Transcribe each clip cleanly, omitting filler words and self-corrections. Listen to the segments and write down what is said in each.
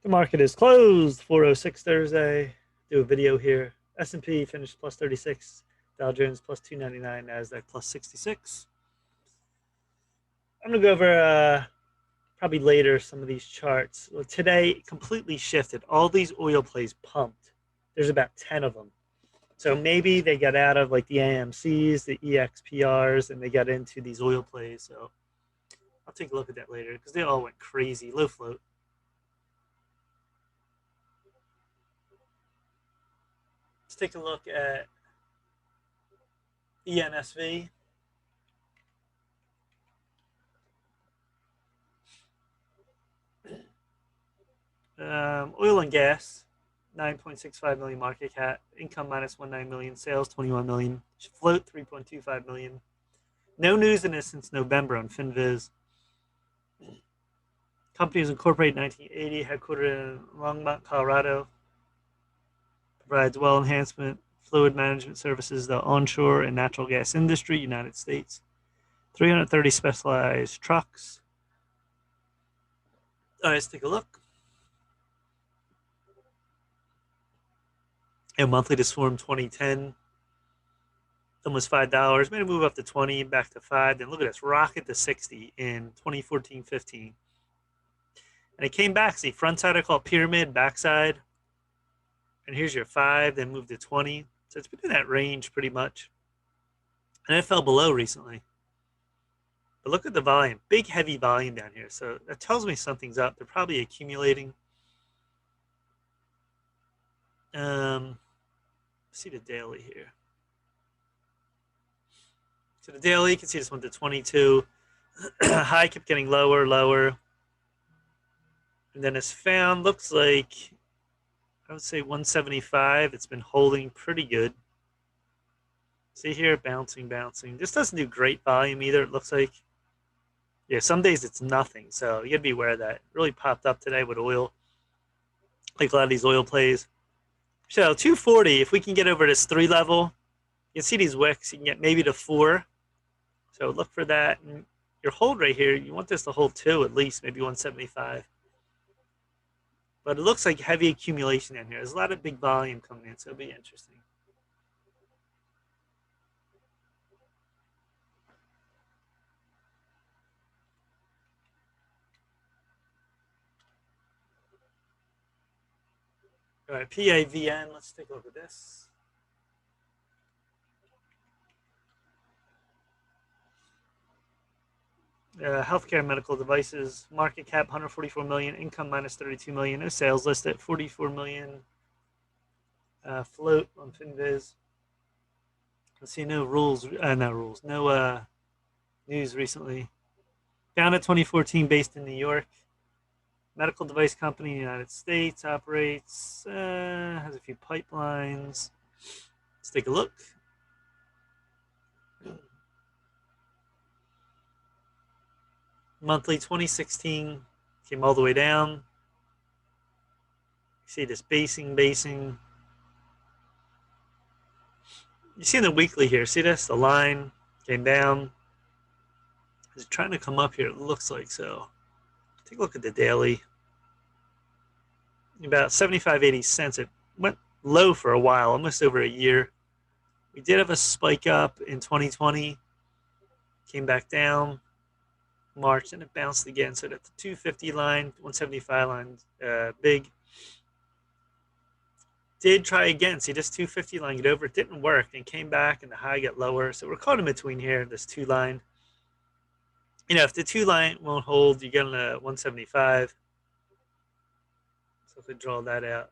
The market is closed 4:06 Thursday. Do a video here. S&P finished plus 36, Dow Jones plus 299, Nasdaq plus 66. I'm gonna go over probably later some of these charts. Well, today completely shifted. All these oil plays pumped. There's about 10 of them. So maybe they got out of like the AMCs, the EXPRs, and they got into these oil plays. So I'll take a look at that later because they all went crazy. Low float. Let's take a look at ENSV. Oil and gas, 9.65 million market cap. Income minus 19 million. Sales 21 million. Float 3.25 million. No news in this since November on FinViz. Company was incorporated in 1980, headquartered in Longmont, Colorado. Provides well enhancement, fluid management services, the onshore and natural gas industry, United States. 330 specialized trucks. All right, let's take a look. And monthly to swarm 2010. Almost $5. Made a move up to 20, back to 5. Then look at this rocket to 60 in 2014-15. And it came back. See, front side I call it pyramid, backside. And here's your 5, then moved to 20. So it's been in that range pretty much. And it fell below recently. But look at the volume. Big, heavy volume down here. So that tells me something's up. They're probably accumulating. See the daily here. So the daily, you can see this went to 22. High kept getting lower, lower. And then it's found, looks like, I would say 175. It's been holding pretty good. See here, bouncing, bouncing. This doesn't do great volume either, it looks like. Yeah, some days it's nothing, so you gotta be aware of that. It really popped up today with oil, like a lot of these oil plays. So 240, if we can get over this 3 level, you can see these wicks, you can get maybe to 4. So look for that. And your hold right here, you want this to hold 2 at least, maybe 175. But it looks like heavy accumulation in here. There's a lot of big volume coming in, so it'll be interesting. All right, PAVN, let's take a look at this. Healthcare medical devices, market cap 144 million, income minus 32 million, no sales listed, 44 million. Float on FinViz. Let's see, no rules, no news recently. Founded 2014, based in New York. Medical device company in the United States, operates, has a few pipelines. Let's take a look. Monthly 2016 came all the way down. See this basing. You see in the weekly here, see this? The line came down. It's trying to come up here, it looks like so. Take a look at the daily. About 75, 80 cents. It went low for a while, almost over a year. We did have a spike up in 2020, came back down March, and it bounced again. So that's the 250 line, 175 line, big. Did try again. See this 250 line get over? It didn't work and came back, and the high got lower. So we're caught in between here, this 2 line. You know, if the 2 line won't hold, you get on a 175. So if we draw that out,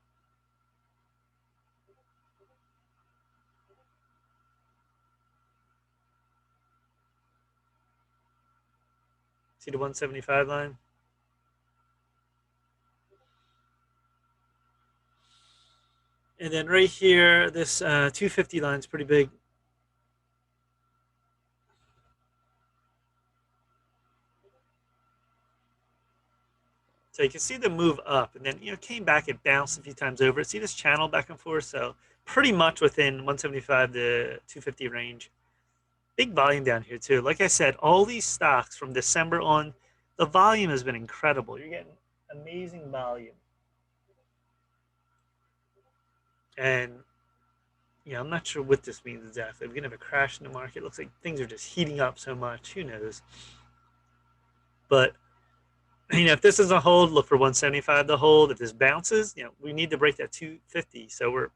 see the 175 line? And then right here, this 250 line is pretty big. So you can see the move up, and then came back. It bounced a few times over. See this channel back and forth. So pretty much within 175 to 250 range. Big volume down here too. Like I said, all these stocks from December on, the volume has been incredible. You're getting amazing volume. And yeah, I'm not sure what this means exactly. We're gonna have a crash in the market. It looks like things are just heating up so much. Who knows? But if this is a hold, look for 175 to hold. If this bounces, we need to break that 250. So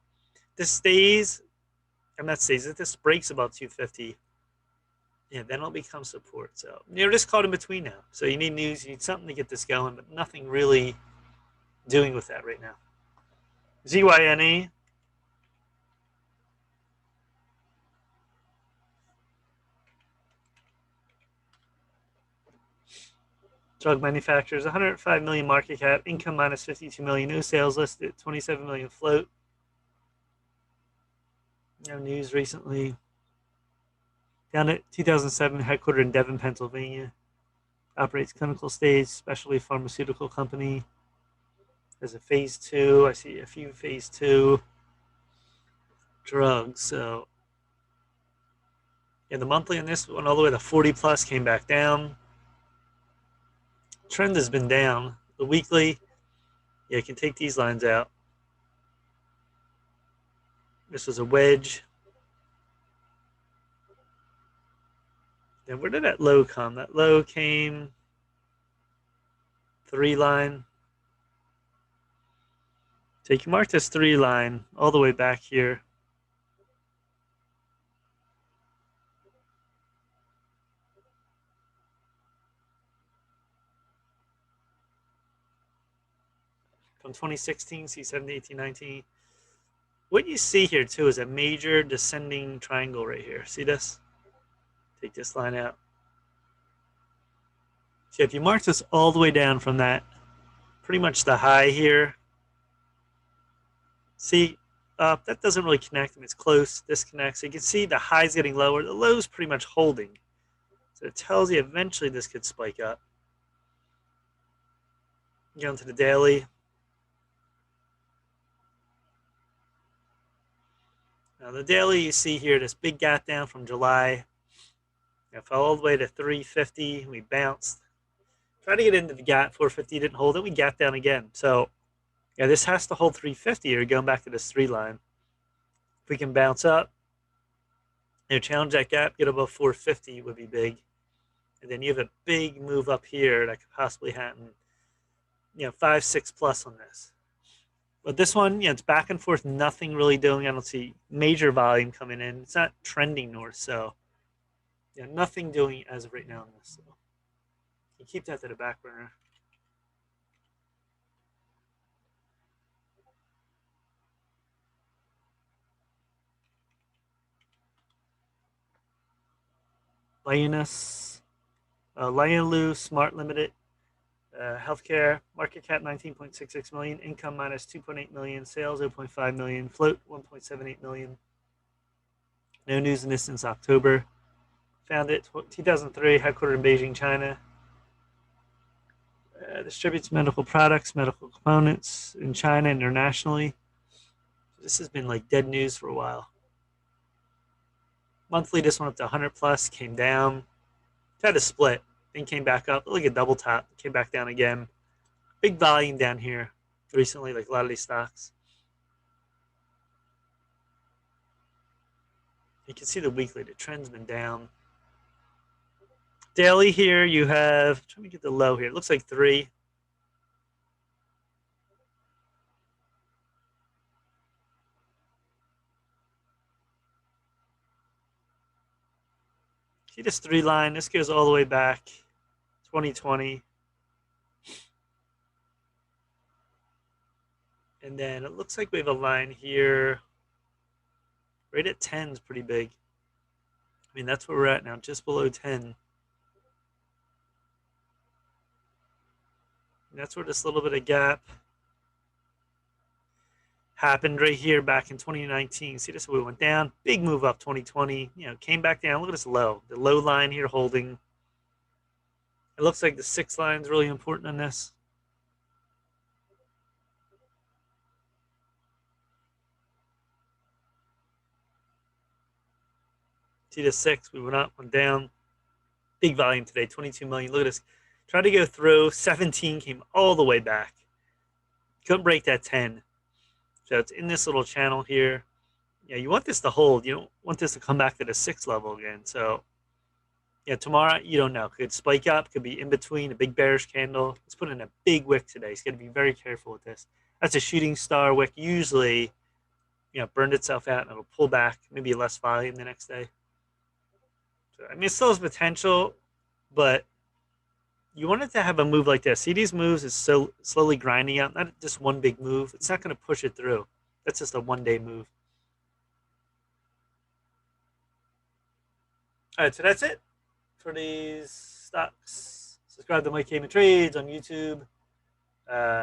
this stays. I'm not stays. If this breaks above 250, then it'll become support. So you're just caught in between now. So you need news. You need something to get this going, but nothing really doing with that right now. ZYNE. Drug manufacturers, 105 million market cap, income minus 52 million, no sales listed, 27 million float. No news recently. Down at 2007, headquartered in Devon, Pennsylvania. Operates clinical stage specialty pharmaceutical company. There's a phase 2. I see a few phase 2 drugs. So the monthly on this went all the way to 40 plus, came back down. Trend has been down. The weekly, you can take these lines out. This was a wedge. Then where did that low come? That low came 3 line. So you can mark this 3 line all the way back here. From 2016, C7 to 18, 19. What you see here too is a major descending triangle right here. See this? Take this line out. So if you mark this all the way down from that, pretty much the high here. See, that doesn't really connect. It's close. This connects. So you can see the high's getting lower. The low's pretty much holding. So it tells you eventually this could spike up. Get onto the daily. Now the daily you see here, this big gap down from July. It fell all the way to 350. We bounced. Tried to get into the gap, 450 didn't hold it. We gap down again. So this has to hold 350 or going back to this 3 line. If we can bounce up, challenge that gap, get above 450 would be big. And then you have a big move up here that could possibly happen, 5, 6 plus on this. But this one, it's back and forth, nothing really doing. I don't see major volume coming in. It's not trending north, so nothing doing as of right now on this. So you keep that to the back burner. Lioness, Lionu Smart Limited, healthcare, market cap 19.66 million, income minus 2.8 million, sales 0.5 million, float 1.78 million. No news in this since October. Founded 2003, headquartered in Beijing, China. Distributes medical products, medical components in China internationally. This has been like dead news for a while. Monthly, this one up to 100 plus, came down. It had a split, then came back up. Look at double top, came back down again. Big volume down here recently, like a lot of these stocks. You can see the weekly, the trend's been down. Daily here, you have, trying to get the low here. It looks like 3. See this 3 line? This goes all the way back 2020. And then it looks like we have a line here right at 10 is pretty big. I mean, that's where we're at now, just below 10. And that's where this little bit of gap happened right here back in 2019. See this? We went down, big move up 2020. Came back down. Look at this low. The low line here holding. It looks like the 6 line is really important on this. See the 6. We went up, went down. Big volume today. 22 million. Look at this. Tried to go through. 17 came all the way back. Couldn't break that 10. So it's in this little channel here. Yeah, you want this to hold. You don't want this to come back to the 6 level again. So yeah, tomorrow you don't know. Could spike up, could be in between a big bearish candle. Let's put in a big wick today. It's got to be very careful with this. That's a shooting star wick. Usually, burned itself out and it'll pull back, maybe less volume the next day. So, I mean, it still has potential, but you want it to have a move like this. See these moves is so slowly grinding out, not just one big move. It's not going to push it through. That's just a one-day move. All right, so that's it for these stocks. Subscribe to Mike Cayman Trades on YouTube.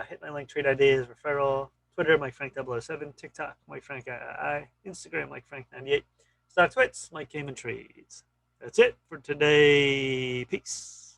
Hit my link, trade ideas, referral. Twitter, Mike Frank 007. TikTok, Mike Frank III. Instagram, Mike Frank 98. Stock Twits, Mike Cayman Trades. That's it for today. Peace.